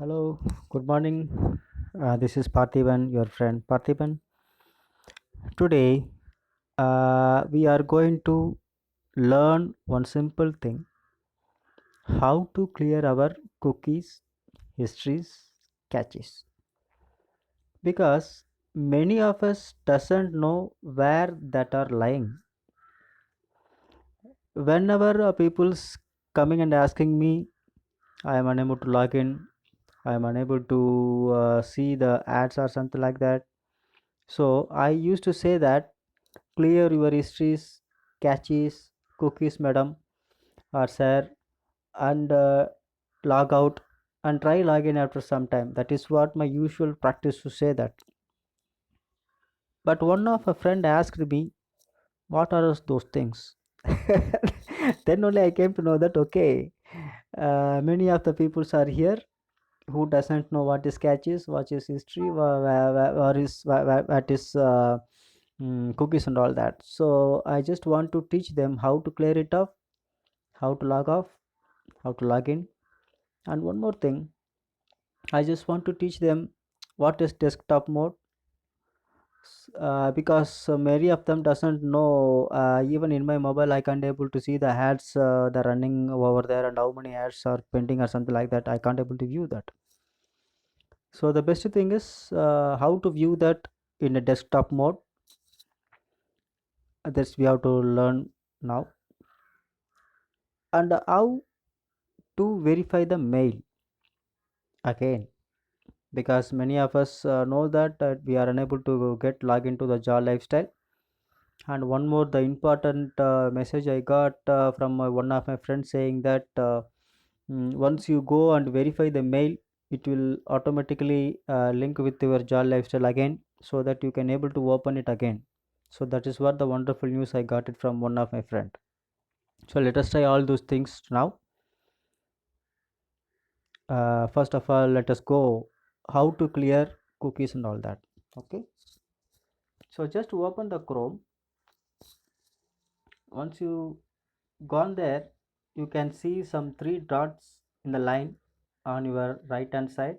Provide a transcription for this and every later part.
Hello, good morning. This is Parthiban, your friend Parthiban. Today, we are going to learn one simple thing: how to clear our cookies, histories, caches. Because many of us doesn't know where that are lying. Whenever people's coming and asking me, I am unable to log in. I am unable to see the ads or something like that. So I used to say that clear your histories, caches, cookies, madam, or sir, and log out and try login after some time. That is what my usual practice to say that. But one of a friend asked me, "What are those things?" Then only I came to know that okay, many of the peoples are here who doesn't know what is catches, what is history, what is cookies and all that. So I just want to teach them how to clear it off, how to log off, how to log in, and one more thing. I just want to teach them what is desktop mode because many of them doesn't know. Even in my mobile, I can't able to see the ads that running over there and how many ads are pending or something like that. I can't able to view that. So the best thing is how to view that in a desktop mode. That's we have to learn now, and how to verify the mail again, because many of us know that we are unable to get log into the jar lifestyle. And one more, the important message I got from one of my friends saying that once you go and verify the mail, it will automatically link with your jar lifestyle again, so that you can able to open it again. So that is what the wonderful news I got it from one of my friend. So let us try all those things now. First of all, let us go how to clear cookies and all that. Okay, so just open the Chrome. Once you gone there, you can see some three dots in the line on your right hand side.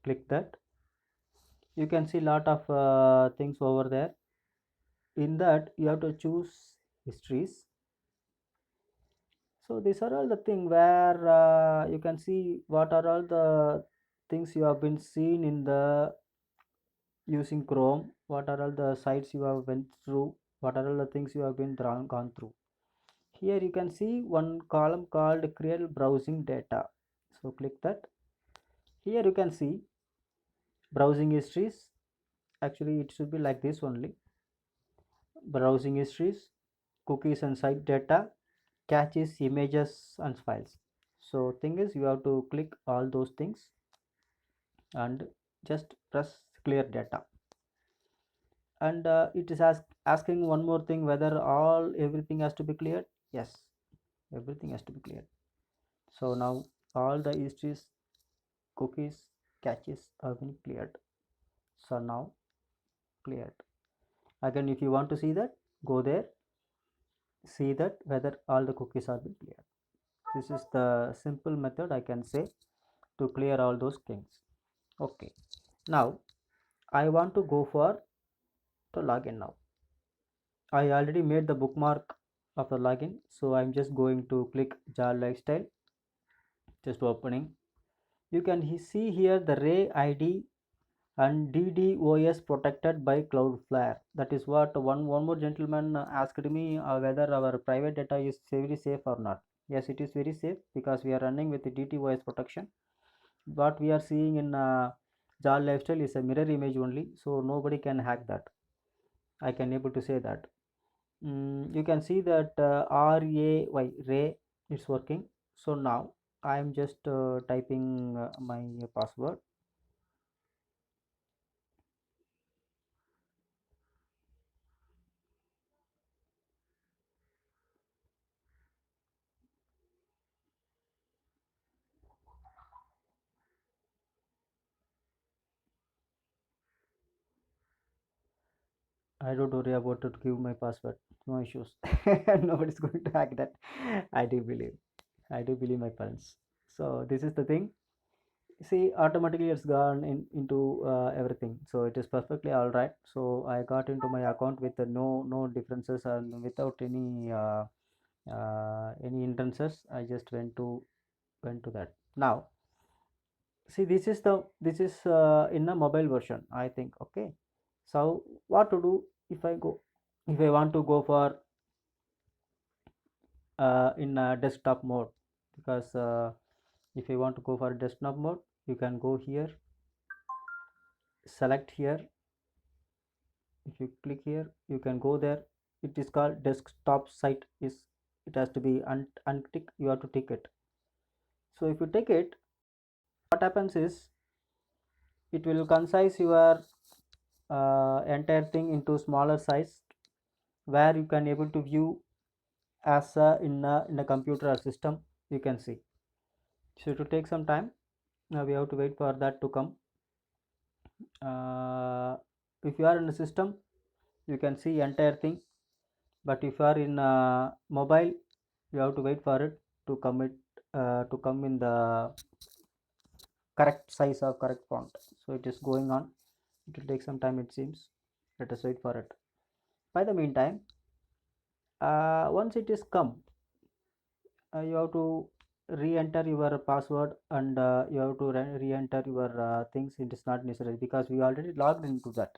Click that. You can see lot of things over there. In that you have to choose histories. So these are all the thing where you can see what are all the things you have been seen in the using Chrome, what are all the sites you have went through, what are all the things you have been gone through. Here you can see one column called create browsing data. So click that. Here you can see browsing histories. Actually it should be like this only: browsing histories, cookies and site data, caches, images and files. So thing is you have to click all those things and just press clear data. And it is asking one more thing, whether all everything has to be cleared. Yes, everything has to be cleared. So now all the histories, cookies, caches have been cleared. So now cleared. Again, if you want to see that, go there, see that whether all the cookies are been cleared. This is the simple method I can say to clear all those things. Okay, now I want to go for the login. Now I already made the bookmark of the login, so I'm just going to click jar lifestyle. Just opening. You can see here the Ray ID and DDoS protected by Cloudflare. That is what one more gentleman asked me whether our private data is very safe or not. Yes, it is very safe because we are running with the DDoS protection. What we are seeing in jar lifestyle is a mirror image only, so nobody can hack that. I can able to say that. You can see that ray is working. So now I am just typing my password. I don't worry about to give my password, no issues. Nobody's going to hack that. I do believe, I do believe my parents. So this is the thing. See, automatically it's gone into everything, so it is perfectly all right. So I got into my account with no differences and without any hindrances. I just went to that. Now see, this is in a mobile version, I think. Okay, so what to do if I want to go for in desktop mode? Because if you want to go for desktop mode, you can go here, select here. If you click here, you can go there. It is called desktop site. Is it has to be untick. You have to tick it. So if you tick it, what happens is it will concise your entire thing into smaller size, where you can able to view as in a computer or system. You can see. So to take some time, now we have to wait for that to come. If you are in a system, you can see entire thing, but if you are in mobile, you have to wait for it to come in the correct size or correct font. So it is going on. It will take some time, it seems. Let us wait for it. By the meantime, once it is come, you have to re-enter your password, and you have to re-enter your things. It is not necessary because we already logged into that.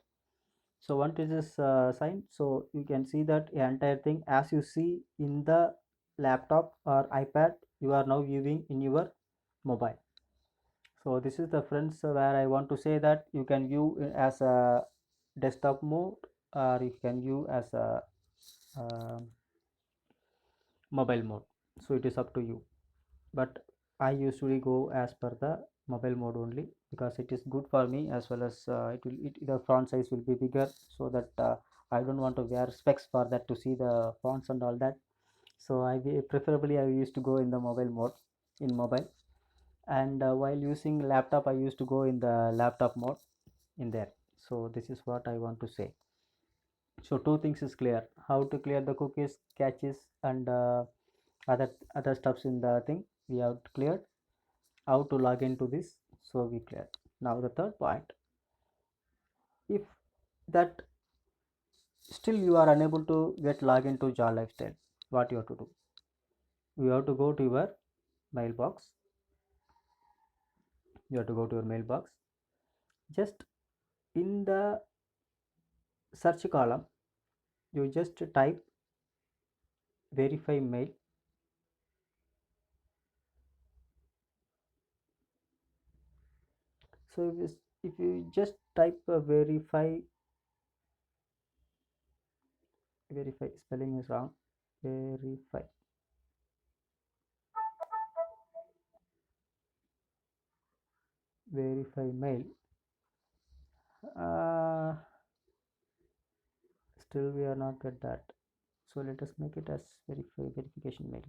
So once it is signed, so you can see that entire thing as you see in the laptop or iPad, you are now viewing in your mobile. So this is the friends where I want to say that you can view as a desktop mode, or you can view as a um mobile mode. So it is up to you, but I usually go as per the mobile mode only, because it is good for me, as well as the font size will be bigger, so that I don't want to wear specs for that to see the fonts and all that. So preferably I used to go in the mobile mode, in mobile. And while using laptop, I used to go in the laptop mode in there. So this is what I want to say. So two things is clear: how to clear the cookies, caches, and other stuffs in the thing we have cleared. How to log into this, so we cleared. Now the third point: if that still you are unable to get log into Jar Lifestyle, what you have to do? You have to go to your mailbox. You have to go to your mailbox. Just in the search column, you just type verify mail. So if you just type verify, spelling is wrong, verify mail, uh, still we are not at that. So let us make it as verification mail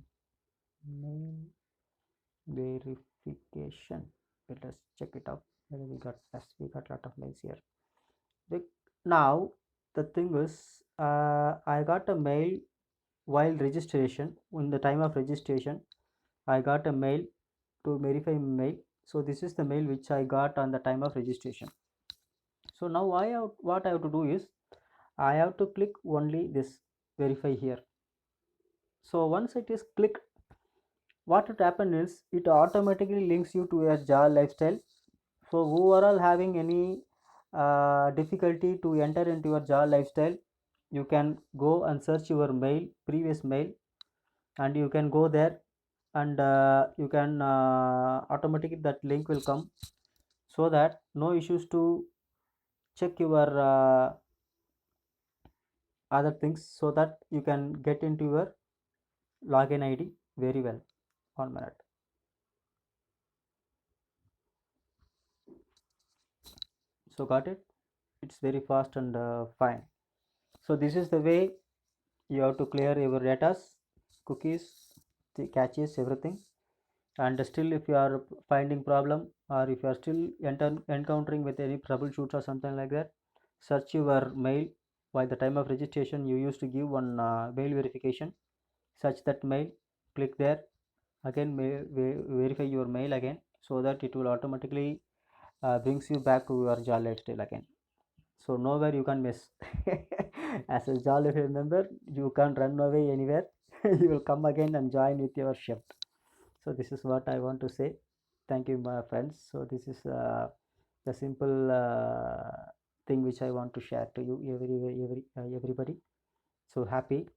verification. Let us check it out whether we got lot of mails here. Now the thing is, I got a mail while registration. In the time of registration, I got a mail to verify mail. So this is the mail which I got on the time of registration. So now what I have to do is, I have to click only this verify here. So once it is clicked, what would happen is it automatically links you to your Jar Lifestyle. So whoever having any difficulty to enter into your Jar Lifestyle, you can go and search your mail, previous mail, and you can go there, and you can automatically that link will come, so that no issues to check your other things, so that you can get into your login ID very well. 1 minute. So got it? It's very fast and fine. So this is the way you have to clear your data, cookies, the caches, everything. And still if you are finding problem, or if you are still encountering with any troubleshoots or something like that, search your mail. While the time of registration, you used to give one mail verification. Search that mail, click there, again verify your mail again, so that it will automatically brings you back to your Jolly lifestyle again. So nowhere you can miss. As a Jolly member, you can't run away anywhere. You will come again and join with your shift. So this is what I want to say. Thank you, my friends. So this is the simple thing which I want to share to you, everybody. So happy,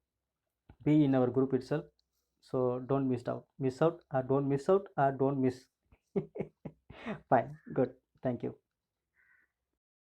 be in our group itself. So don't miss out, or don't miss out, or don't miss. Fine, good. Thank you.